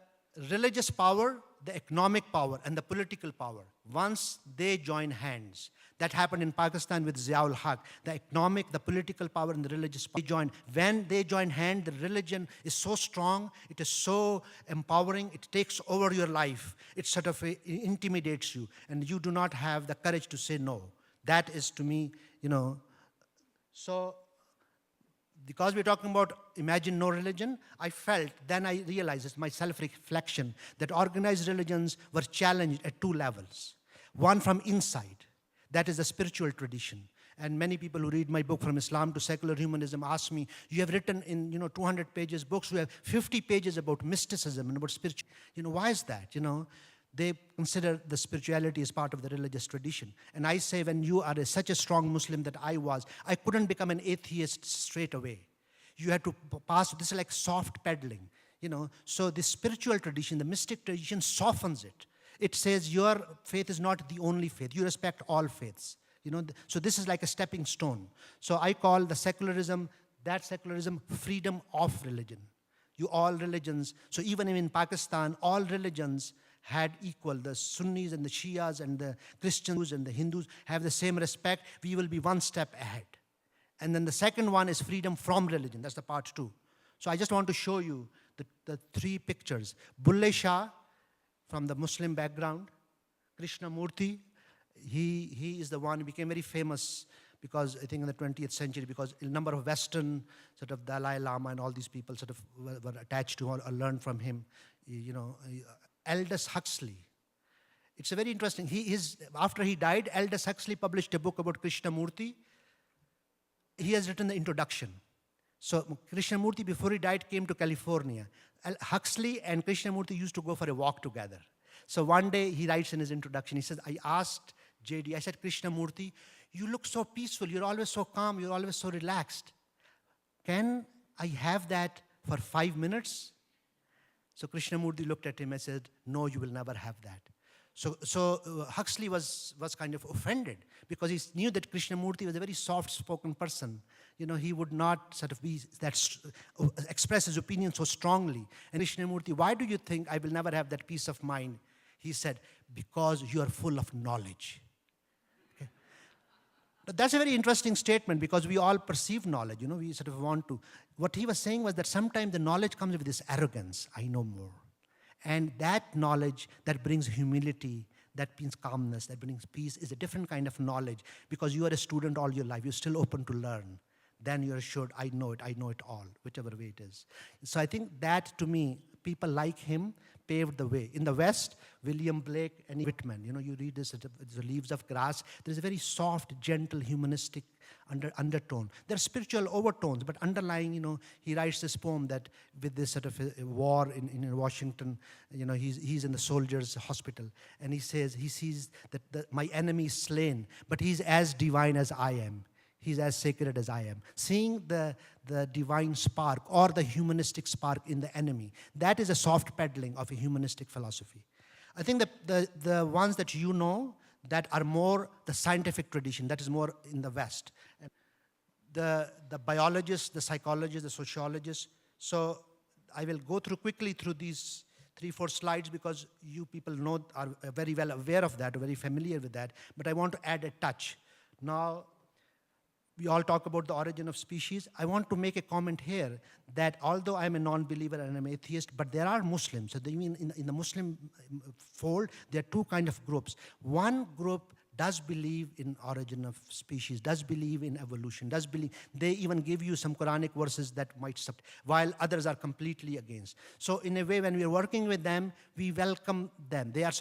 religious power, the economic power, and the political power, once they join hands, that happened in Pakistan with Ziaul Haq. The economic, the political power, and the religious power. When they join hands, the religion is so strong, it is so empowering, it takes over your life. It sort of intimidates you, and you do not have the courage to say no. That is, to me, So, because we're talking about imagine no religion, then I realized, it's my self-reflection, that organized religions were challenged at two levels. One from inside, that is the spiritual tradition. And many people who read my book, From Islam to Secular Humanism, ask me, you have written in 200 pages books, you have 50 pages about mysticism and about spiritual. Why is that? They consider the spirituality as part of the religious tradition. And I say, when you are such a strong Muslim that I was, I couldn't become an atheist straight away. You had to pass, this is like soft pedaling, So the spiritual tradition, the mystic tradition softens it. It says your faith is not the only faith. You respect all faiths. So this is like a stepping stone. So I call that secularism, freedom of religion. All religions, so even in Pakistan, all religions had equal. The Sunnis and the Shias and the Christians and the Hindus have the same respect. We will be one step ahead. And then the second one is freedom from religion. That's the part 2. So I just want to show you the 3 pictures. Bulle Shah, from the Muslim background. Krishnamurti, he is the one who became very famous because I think in the 20th century, because a number of Western sort of Dalai Lama and all these people sort of were attached to or learned from him. Aldous Huxley. It's a very interesting. After he died, Aldous Huxley published a book about Krishnamurti. He has written the introduction. So Krishnamurti, before he died, came to California. Huxley and Krishnamurti used to go for a walk together. So one day he writes in his introduction, he says, I asked JD, I said, Krishnamurti, you look so peaceful, you're always so calm, you're always so relaxed. Can I have that for 5 minutes? So Krishnamurti looked at him and said, no, you will never have that. So Huxley was kind of offended because he knew that Krishnamurti was a very soft-spoken person. He would not sort of be express his opinion so strongly. And Krishnamurti, why do you think I will never have that peace of mind? He said, because you are full of knowledge. Okay. But that's a very interesting statement because we all perceive knowledge. We sort of want to. What he was saying was that sometimes the knowledge comes with this arrogance. I know more. And that knowledge that brings humility, that brings calmness, that brings peace is a different kind of knowledge because you are a student all your life. You're still open to learn. Then you're assured, I know it all, whichever way it is. So I think that, to me, people like him, paved the way. In the West, William Blake and Whitman, you read this, the Leaves of Grass, there's a very soft, gentle, humanistic undertone. There are spiritual overtones, but underlying, he writes this poem that with this sort of a war in Washington, he's in the soldiers' hospital, and he sees that my enemy is slain, but he's as divine as I am. He's as sacred as I am. Seeing the divine spark or the humanistic spark in the enemy, that is a soft peddling of a humanistic philosophy. I think the ones that that are more the scientific tradition, that is more in the West. The biologists, the psychologists, the sociologists. So I will go quickly through these 3-4 slides because you people are very well aware of that, very familiar with that, but I want to add a touch. Now, we all talk about the origin of species. I want to make a comment here that although I'm a non-believer and I'm atheist, but there are Muslims. So in the Muslim fold, there are two kind of groups. One group does believe in origin of species, does believe in evolution, does believe. They even give you some Quranic verses that might support, while others are completely against. So in a way, when we are working with them, we welcome them. They are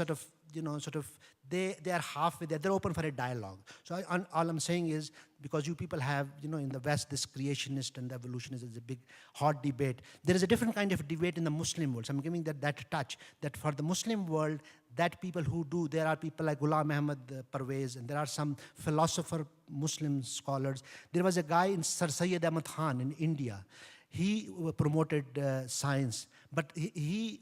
they are halfway there. They're open for a dialogue. So all I'm saying is, because you people have, in the West, this creationist and evolutionist is a big, hot debate. There is a different kind of debate in the Muslim world. So I'm giving that touch, that for the Muslim world, that people who do, there are people like Ghulam Ahmad Parvez, and there are some philosopher Muslim scholars. There was a guy in Sir Syed Ahmad Khan in India. He promoted science, but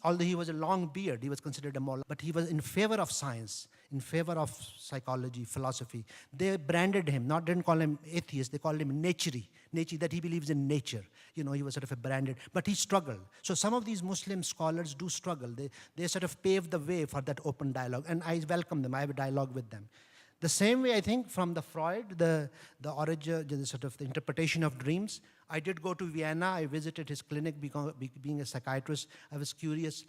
although he was a long beard, he was considered a mullah, but he was in favor of science, in favor of psychology, philosophy. They branded him, didn't call him atheist, they called him naturey, that he believes in nature. He was sort of a branded, but he struggled. So some of these Muslim scholars do struggle. They sort of paved the way for that open dialogue, and I welcome them. I have a dialogue with them. The same way, I think, from the Freud, the origin, the interpretation of dreams. I did go to Vienna. I visited his clinic being a psychiatrist. I was curious.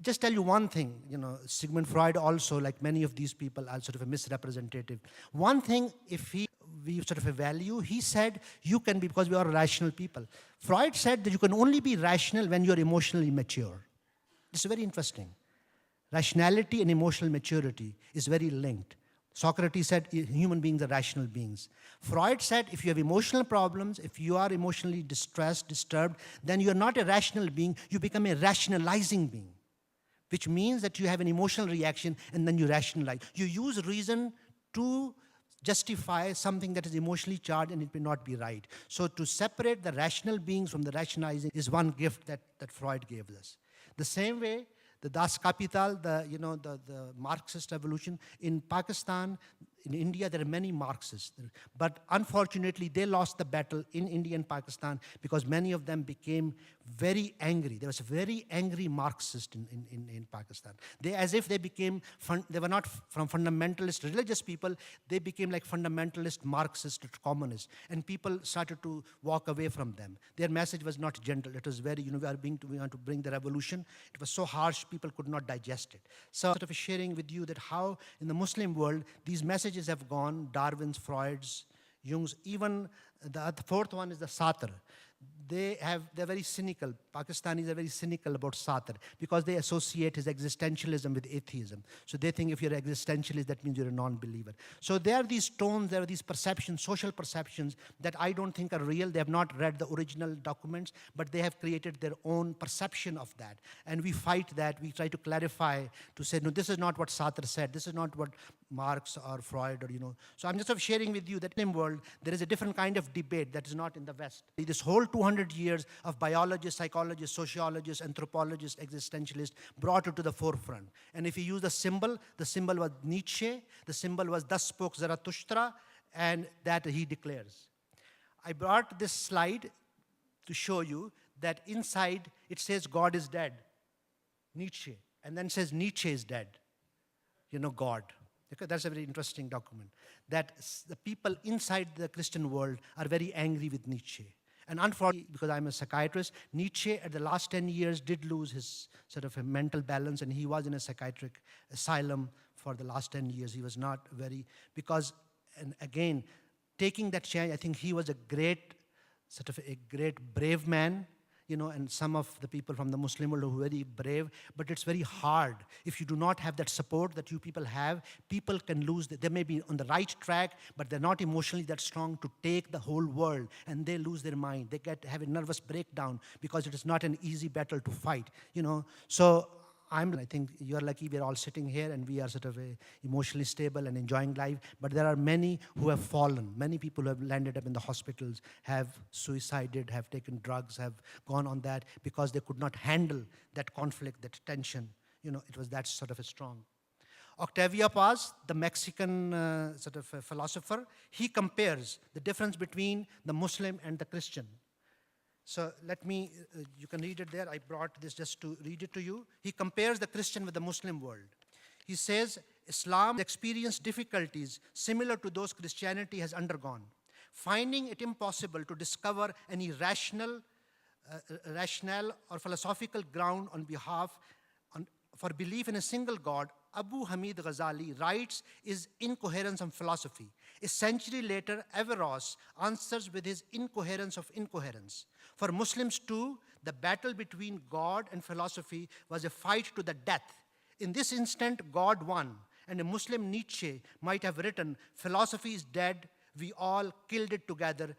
Just tell you one thing, Sigmund Freud also, like many of these people, are sort of a misrepresentative. One thing, we sort of a value, he said, you can be, because we are rational people. Freud said that you can only be rational when you're emotionally mature. This is very interesting. Rationality and emotional maturity is very linked. Socrates said human beings are rational beings. Freud said if you have emotional problems, if you are emotionally distressed, disturbed, then you are not a rational being, you become a rationalizing being, which means that you have an emotional reaction and then you rationalize. You use reason to justify something that is emotionally charged and it may not be right. So to separate the rational beings from the rationalizing is one gift that Freud gave us. The same way, the Das Kapital, the Marxist evolution. In Pakistan, in India, there are many Marxists. But unfortunately, they lost the battle in India and Pakistan because many of them became very angry. There was a very angry Marxist in Pakistan. As if they became, they were not from fundamentalist religious people, they became like fundamentalist Marxist communists. And people started to walk away from them. Their message was not gentle. It was very, we want to bring the revolution. It was so harsh, people could not digest it. So sort of sharing with you that how in the Muslim world, these messages have gone, Darwin's, Freud's, Jung's, even the fourth one is the Sartre. They're very cynical. Pakistanis are very cynical about Sartre because they associate his existentialism with atheism. So they think if you're an existentialist, that means you're a non-believer. So there are these tones, there are these perceptions, social perceptions that I don't think are real. They have not read the original documents, but they have created their own perception of that. And we fight that. We try to clarify, to say, no, this is not what Sartre said. This is not what Marx or Freud or, So I'm just sort of sharing with you that in the world, there is a different kind of debate that is not in the West. This whole 200 years of biologists, psychologists, sociologists, anthropologists, existentialists brought it to the forefront. And if you use the symbol was Nietzsche, the symbol was Thus Spoke Zarathustra, and that he declares. I brought this slide to show you that inside it says God is dead, Nietzsche, and then says Nietzsche is dead, God. Okay, that's a very interesting document. That the people inside the Christian world are very angry with Nietzsche. And unfortunately, because I'm a psychiatrist, Nietzsche at the last 10 years did lose his sort of a mental balance, and he was in a psychiatric asylum for the last 10 years. He was not very, because, and again, taking that change, I think he was a great, sort of a great brave man. and some of the people from the Muslim world are very brave, but it's very hard. If you do not have that support that you people have, people can lose. They may be on the right track, but they're not emotionally that strong to take the whole world, and they lose their mind. They have a nervous breakdown because it is not an easy battle to fight, So I think you're lucky we're all sitting here and we are sort of emotionally stable and enjoying life. But there are many who have fallen. Many people who have landed up in the hospitals, have suicided, have taken drugs, have gone on that because they could not handle that conflict, that tension. It was that sort of a strong. Octavio Paz, the Mexican sort of philosopher, he compares the difference between the Muslim and the Christian. So let me, you can read it there. I brought this just to read it to you. He compares the Christian with the Muslim world. He says, Islam experienced difficulties similar to those Christianity has undergone, finding it impossible to discover any rational or philosophical ground for belief in a single God. Abu Hamid Ghazali writes is incoherence of philosophy. A century later, Averroes answers with his incoherence of incoherence. For Muslims too, the battle between God and philosophy was a fight to the death. In this instant, God won, and a Muslim Nietzsche might have written, philosophy is dead, we all killed it together,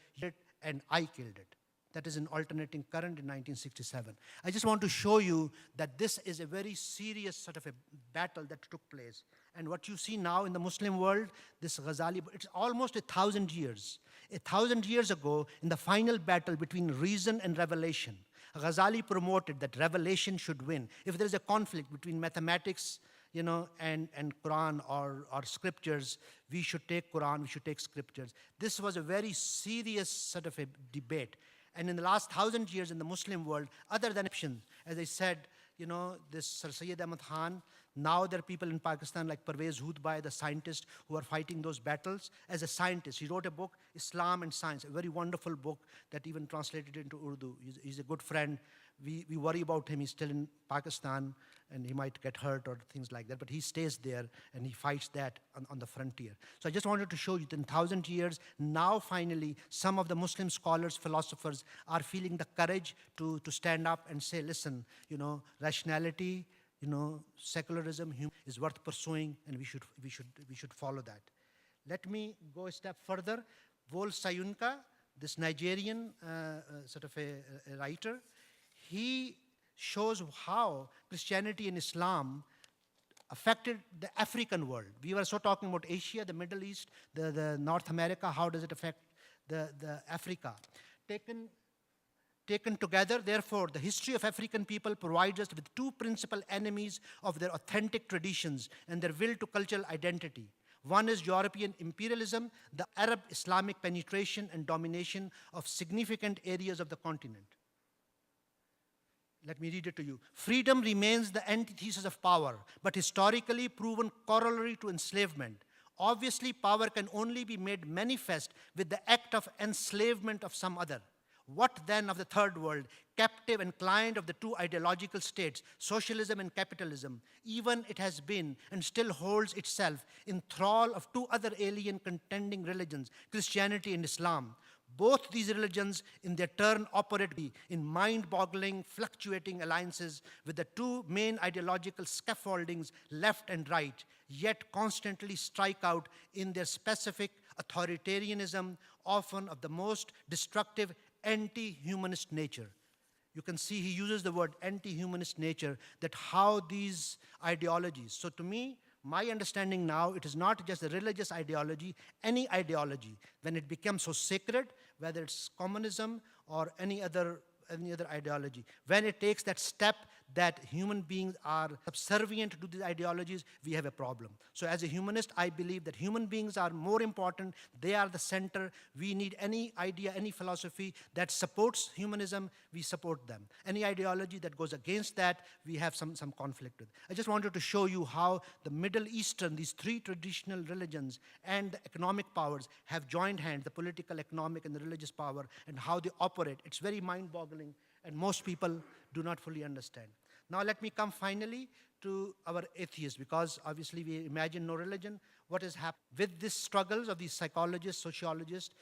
and I killed it. That is in Alternating Current in 1967. I just want to show you that this is a very serious sort of a battle that took place. And what you see now in the Muslim world, this Ghazali, it's almost 1,000 years. 1,000 years ago, in the final battle between reason and revelation, Ghazali promoted that revelation should win. If there is a conflict between mathematics, and Quran or scriptures, we should take Quran, we should take scriptures. This was a very serious sort of a debate. And in the last 1,000 years in the Muslim world, other than options, as I said, this Sir Syed Ahmad Khan, now there are people in Pakistan like Parvez Hoodbhai, the scientist, who are fighting those battles. As a scientist, he wrote a book, Islam and Science, a very wonderful book that even translated into Urdu. He's a good friend. We worry about him. He's still in Pakistan, and he might get hurt or things like that. But he stays there, and he fights that on the frontier. So I just wanted to show you that in 1,000 years, now finally, some of the Muslim scholars, philosophers, are feeling the courage to stand up and say, listen, rationality, secularism is worth pursuing, and we should follow that. Let me go a step further. Vol Sayunka, this Nigerian sort of a writer, he shows how Christianity and Islam affected the African world. We were so talking about Asia, the Middle East, the North America. How does it affect the Africa? Taken together, therefore, the history of African people provides us with two principal enemies of their authentic traditions and their will to cultural identity. One is European imperialism, the Arab Islamic penetration and domination of significant areas of the continent. Let me read it to you. Freedom remains the antithesis of power, but historically proven corollary to enslavement. Obviously, power can only be made manifest with the act of enslavement of some other. What then of the third world, captive and client of the two ideological states, socialism and capitalism? Even it has been and still holds itself in thrall of two other alien contending religions, Christianity and Islam. Both these religions, in their turn, operate in mind-boggling, fluctuating alliances with the two main ideological scaffoldings, left and right, yet constantly strike out in their specific authoritarianism, often of the most destructive anti-humanist nature. You can see he uses the word anti-humanist nature, that how these ideologies. So to me, my understanding now, it is not just a religious ideology, any ideology, when it becomes so sacred, whether it's communism or any other ideology, when it takes that step that human beings are subservient to these ideologies, we have a problem. So as a humanist, I believe that human beings are more important. They are the center. We need any idea, any philosophy that supports humanism, we support them. Any ideology that goes against that, we have some conflict with. I just wanted to show you how the Middle Eastern, these three traditional religions and the economic powers have joined hands, the political, economic, and the religious power, and how they operate. It's very mind-boggling, and most people do not fully understand. Now let me come finally to our atheists, because obviously we imagine no religion. What has happened with these struggles of these psychologists, sociologists,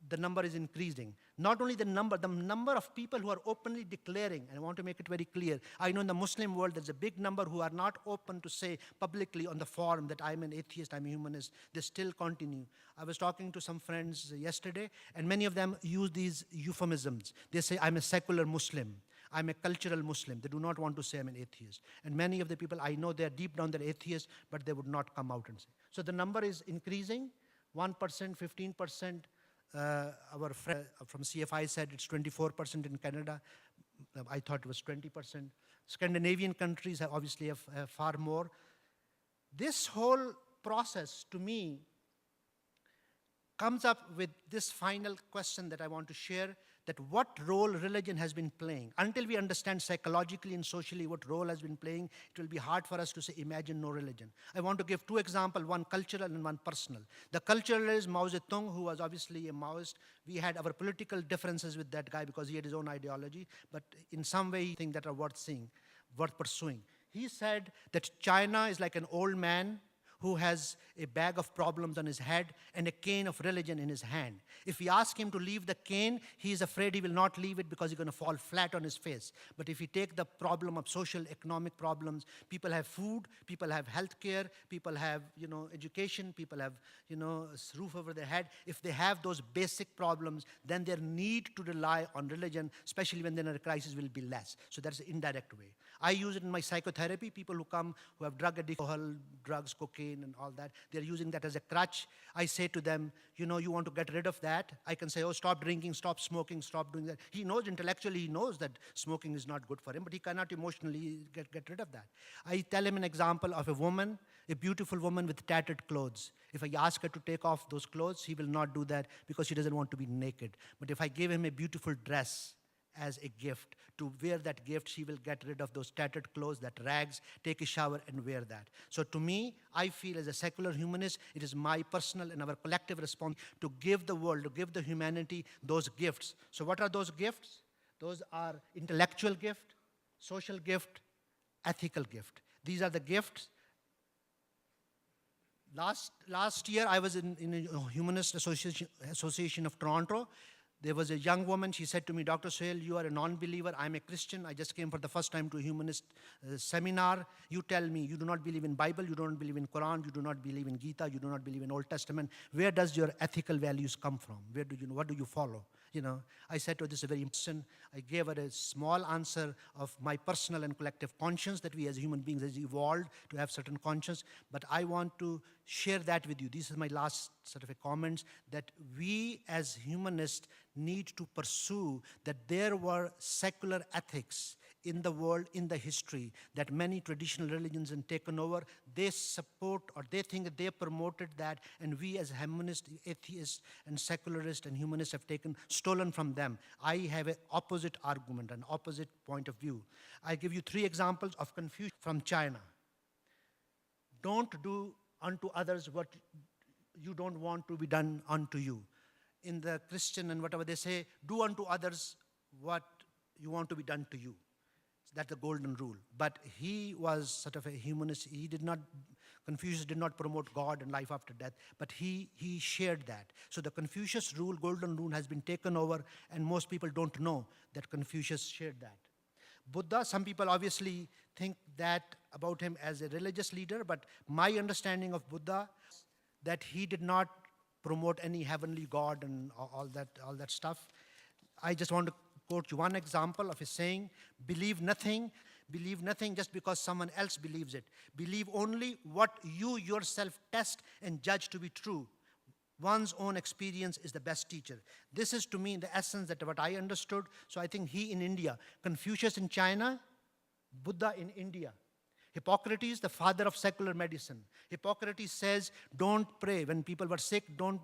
the number is increasing. Not only the number of people who are openly declaring, and I want to make it very clear, I know in the Muslim world there's a big number who are not open to say publicly on the forum that I'm an atheist, I'm a humanist. They still continue. I was talking to some friends yesterday, and many of them use these euphemisms. They say, I'm a secular Muslim. I'm a cultural Muslim. They do not want to say I'm an atheist. And many of the people I know, they're deep down, they're atheists, but they would not come out and say. So the number is increasing, 1%, 15%. Our friend from CFI said it's 24% in Canada. I thought it was 20%. Scandinavian countries have obviously have far more. This whole process, to me, comes up with this final question that I want to share, that what role religion has been playing. Until we understand psychologically and socially what role has been playing, it will be hard for us to say, imagine no religion. I want to give two examples, one cultural and one personal. The cultural is Mao Zedong, who was obviously a Maoist. We had our political differences with that guy because he had his own ideology, but in some way, I think that are worth seeing, worth pursuing. He said that China is like an old man who has a bag of problems on his head and a cane of religion in his hand. If we ask him to leave the cane, he is afraid he will not leave it because he's going to fall flat on his face. But if we take the problem of social, economic problems, people have food, people have health care, people have, education, people have, a roof over their head. If they have those basic problems, then their need to rely on religion, especially when they're in a crisis, will be less. So that's an indirect way. I use it in my psychotherapy. People who come, who have drug addiction, drugs, cocaine, and all that, they're using that as a crutch. I say to them, you want to get rid of that? I can say, oh, stop drinking, stop smoking, stop doing that. He knows intellectually, he knows that smoking is not good for him, but he cannot emotionally get rid of that. I tell him an example of a woman, a beautiful woman with tattered clothes. If I ask her to take off those clothes, he will not do that because she doesn't want to be naked. But if I give him a beautiful dress as a gift, to wear that gift, she will get rid of those tattered clothes, that rags, take a shower and wear that. So to me, I feel as a secular humanist, it is my personal and our collective response to give the world, to give the humanity those gifts. So what are those gifts? Those are intellectual gift, social gift, ethical gift. These are the gifts. Last year, I was in a Humanist Association of Toronto. There was a young woman, she said to me, Dr. Sohail, you are a non-believer, I'm a Christian, I just came for the first time to a humanist seminar. You tell me, you do not believe in Bible, you don't believe in Quran, you do not believe in Gita, you do not believe in Old Testament. Where does your ethical values come from? What do you follow? I said to her, this is a very important. I gave her a small answer of my personal and collective conscience that we as human beings has evolved to have certain conscience. But I want to share that with you. This is my last sort of a comments, that we as humanists need to pursue that there were secular ethics in the world, in the history, that many traditional religions have taken over. They support, or they think that they promoted that, and we as humanists, atheists, and secularists and humanists have stolen from them. I have an opposite argument, an opposite point of view. I give you 3 examples of Confucius from China. Don't do unto others what you don't want to be done unto you. In the Christian and whatever they say, do unto others what you want to be done to you. That's the golden rule. But he was sort of a humanist. Confucius did not promote God and life after death, but he shared that. So the Confucius rule, golden rule, has been taken over, and most people don't know that Confucius shared that. Buddha, some people obviously think that about him as a religious leader, but my understanding of Buddha, that he did not promote any heavenly God and all that stuff. I just want to quote you one example of his saying, believe nothing just because someone else believes it. Believe only what you yourself test and judge to be true. One's own experience is the best teacher. This is to me the essence that what I understood. So I think he in India, Confucius in China, Buddha in India. Hippocrates, the father of secular medicine. Hippocrates says, don't pray. When people were sick, don't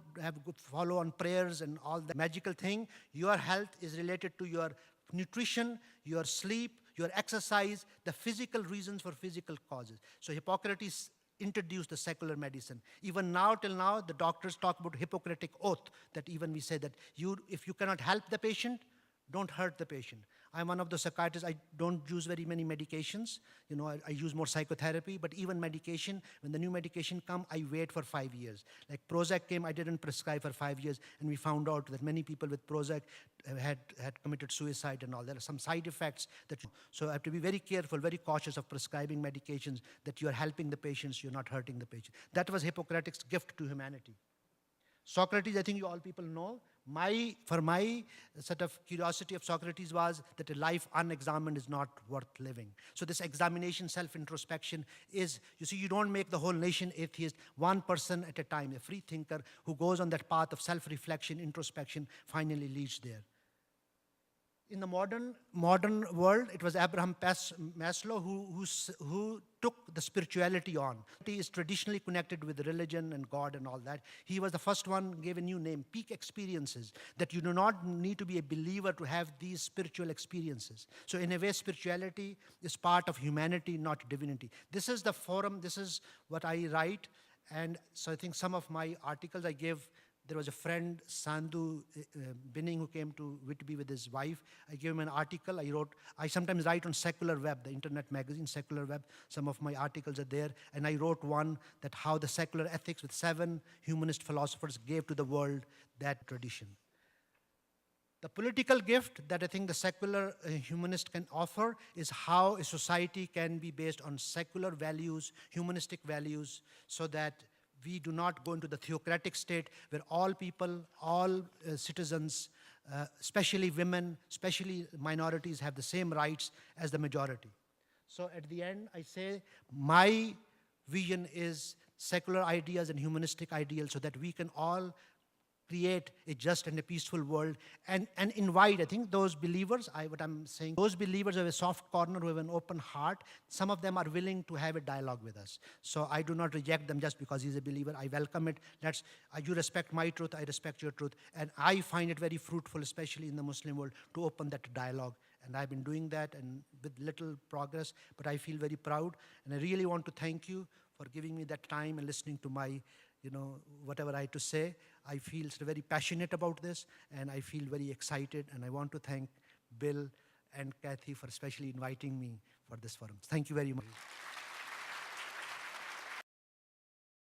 follow on prayers and all that magical thing. Your health is related to your nutrition, your sleep, your exercise, the physical reasons for physical causes. So Hippocrates introduced the secular medicine. Even now, till now, the doctors talk about Hippocratic oath, that even we say that if you cannot help the patient, don't hurt the patient. I'm one of the psychiatrists, I don't use very many medications. You know, I use more psychotherapy, but even medication, when the new medication come, I wait for 5 years. Like Prozac came, I didn't prescribe for 5 years, and we found out that many people with Prozac had committed suicide and all. There are some side effects that so I have to be very careful, very cautious of prescribing medications that you are helping the patients, you're not hurting the patient. That was Hippocrates' gift to humanity. Socrates, I think you all people know, for my sort of curiosity of Socrates was that a life unexamined is not worth living. So this examination, self-introspection is, you see, you don't make the whole nation atheist, one person at a time. A free thinker who goes on that path of self-reflection, introspection, finally leads there. In the modern world, it was Abraham Maslow who took the spirituality on. He is traditionally connected with religion and God and all that. He was the first one who gave a new name, peak experiences, that you do not need to be a believer to have these spiritual experiences. So in a way, spirituality is part of humanity, not divinity. This is the forum, this is what I write. And so I think some of my articles I gave. There was a friend, Sandhu Binning, who came to Whitby with his wife. I gave him an article. I sometimes write on Secular Web, the internet magazine, Secular Web. Some of my articles are there. And I wrote one that how the secular ethics with 7 humanist philosophers gave to the world that tradition. The political gift that I think the secular humanist can offer is how a society can be based on secular values, humanistic values, so that we do not go into the theocratic state where all people, all citizens, especially women, especially minorities, have the same rights as the majority. So at the end, I say my vision is secular ideas and humanistic ideals so that we can all create a just and a peaceful world and invite, I think, those believers, what I'm saying, those believers have a soft corner, who have an open heart. Some of them are willing to have a dialogue with us. So I do not reject them just because he's a believer. I welcome it. You respect my truth, I respect your truth. And I find it very fruitful, especially in the Muslim world, to open that dialogue. And I've been doing that and with little progress, but I feel very proud. And I really want to thank you for giving me that time and listening to my whatever I had to say. I feel very passionate about this, and I feel very excited, and I want to thank Bill and Kathy for especially inviting me for this forum. Thank you very much.